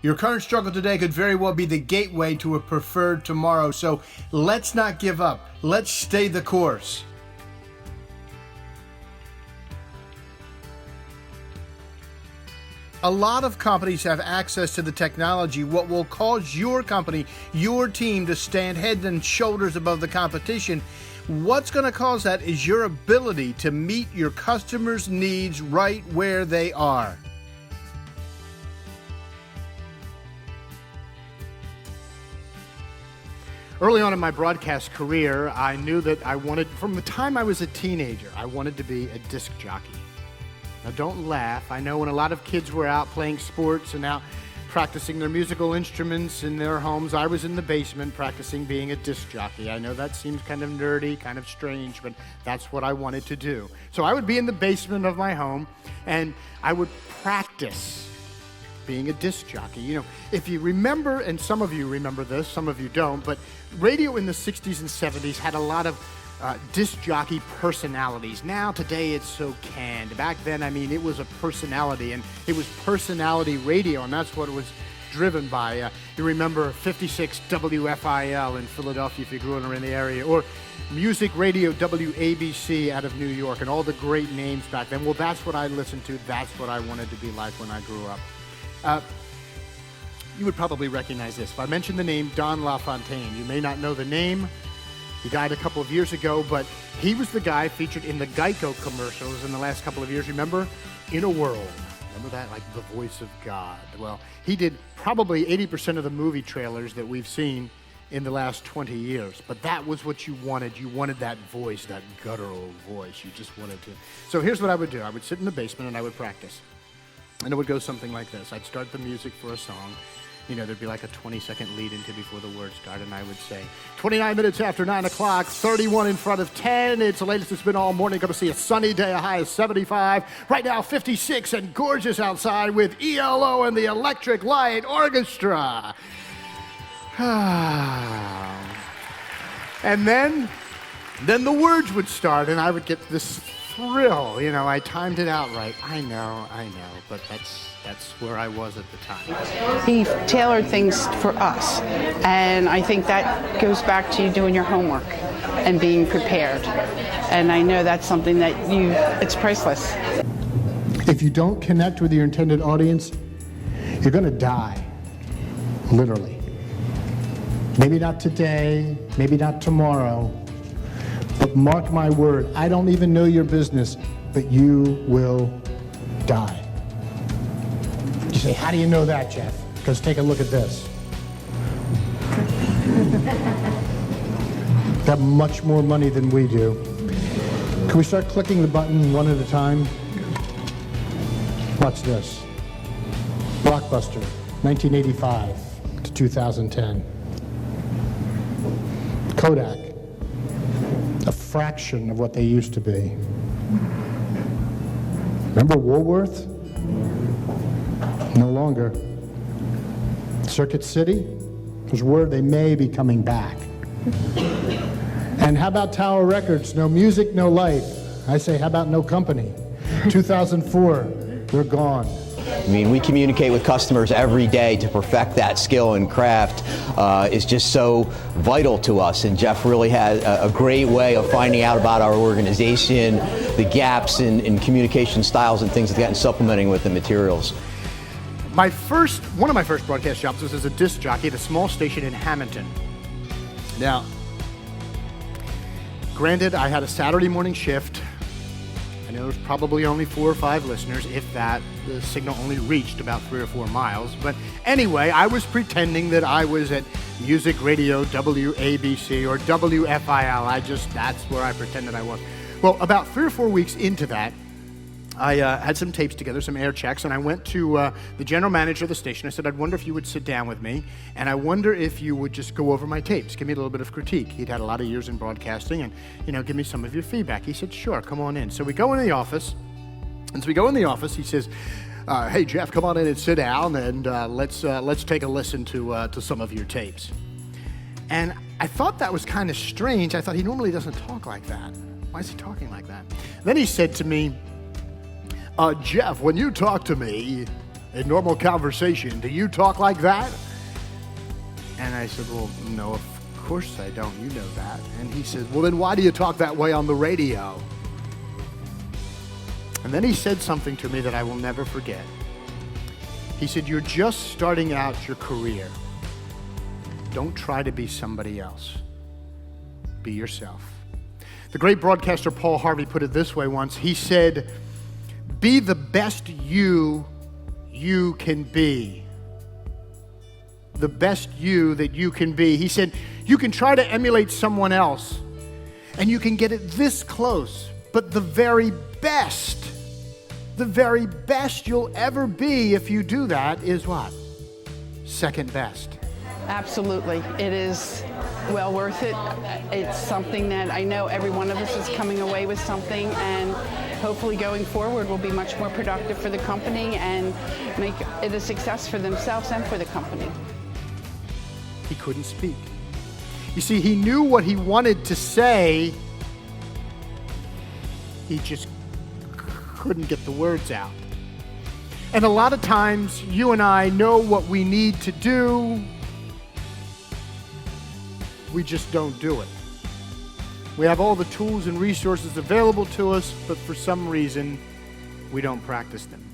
Your current struggle today could very well be the gateway to a preferred tomorrow, so let's not give up. Let's stay the course. A lot of companies have access to the technology. What will cause your company, your team, to stand head and shoulders above the competition? What's going to cause that is your ability to meet your customers' needs right where they are. Early on in my broadcast career, I knew that I wanted, from the time I was a teenager, I wanted to be a disc jockey. Now don't laugh. I know when a lot of kids were out playing sports and out practicing their musical instruments in their homes, I was in the basement practicing being a disc jockey. I know that seems kind of nerdy, kind of strange, but that's what I wanted to do. So I would be in the basement of my home and I would practice being a disc jockey. You know, if you remember, and some of you remember this, some of you don't, but radio in the 60s and 70s had a lot of disc jockey personalities. Now, today, it's so canned. Back then, I mean, it was a personality, and it was personality radio, and that's what it was driven by. You remember 56 WFIL in Philadelphia if you grew up in the area, or music radio WABC out of New York, and all the great names back then. Well, that's what I listened to. That's what I wanted to be like when I grew up. You would probably recognize this. If I mention the name Don LaFontaine, you may not know the name. He died a couple of years ago, but he was the guy featured in the Geico commercials in the last couple of years. Remember? In a World. Remember that? Like the voice of God. Well, he did probably 80% of the movie trailers that we've seen in the last 20 years. But that was what you wanted. You wanted that voice, that guttural voice. You just wanted to. So here's what I would do. I would sit in the basement and I would practice. And it would go something like this. I'd start the music for a song. You know, there'd be like a 20-second lead into before the words start, and I would say, 29 minutes after 9 o'clock, 31 in front of 10. It's the latest it's been all morning. Going to see a sunny day, a high of 75. Right now, 56 and gorgeous outside with ELO and the Electric Light Orchestra. And then the words would start, and I would get this thrill. You know, I timed it out right. I know, but that's where I was at the time. He tailored things for us, and I think that goes back to you doing your homework and being prepared. And I know that's something that it's priceless. If you don't connect with your intended audience, you're going to die, literally. Maybe not today, maybe not tomorrow, but mark my word, I don't even know your business, but you will die. You say, how do you know that, Jeff? Because take a look at this. Got much more money than we do. Can we start clicking the button one at a time? Watch this. Blockbuster, 1985 to 2010. Kodak, a fraction of what they used to be. Remember Woolworth? No longer. Circuit City? There's word they may be coming back. And how about Tower Records? No music, no life. I say, how about no company? 2004, they're gone. I mean, we communicate with customers every day to perfect that skill and craft is just so vital to us. And Jeff really had a great way of finding out about our organization, the gaps in communication styles and things like that, and supplementing with the materials. One of my first broadcast jobs was as a disc jockey at a small station in Hamilton. Now, granted, I had a Saturday morning shift. I know there's probably only 4 or 5 listeners, if that. The signal only reached about 3 or 4 miles. But anyway, I was pretending that I was at Music Radio WABC or WFIL. That's where I pretended I was. Well, about 3 or 4 weeks into that, I had some tapes together, some air checks, and I went to the general manager of the station. I said, I'd wonder if you would sit down with me, and I wonder if you would just go over my tapes, give me a little bit of critique. He'd had a lot of years in broadcasting, and, give me some of your feedback. He said, sure, come on in. So we go in the office, and as we go in the office, he says, hey, Jeff, come on in and sit down, and let's take a listen to some of your tapes. And I thought that was kind of strange. I thought he normally doesn't talk like that. Why is he talking like that? Then he said to me, Jeff, when you talk to me, in normal conversation, do you talk like that? And I said, well, no, of course I don't. You know that. And he said, well, then why do you talk that way on the radio? And then he said something to me that I will never forget. He said, you're just starting out your career. Don't try to be somebody else. Be yourself. The great broadcaster Paul Harvey put it this way once. He said, be the best you can be. The best you that you can be. He said, you can try to emulate someone else, and you can get it this close, but the very best you'll ever be if you do that is what? Second best. Absolutely. It is well worth it. It's something that I know every one of us is coming away with something, and hopefully going forward will be much more productive for the company and make it a success for themselves and for the company. He couldn't speak. You see, he knew what he wanted to say. He just couldn't get the words out. And a lot of times, you and I know what we need to do. We just don't do it. We have all the tools and resources available to us, but for some reason, we don't practice them.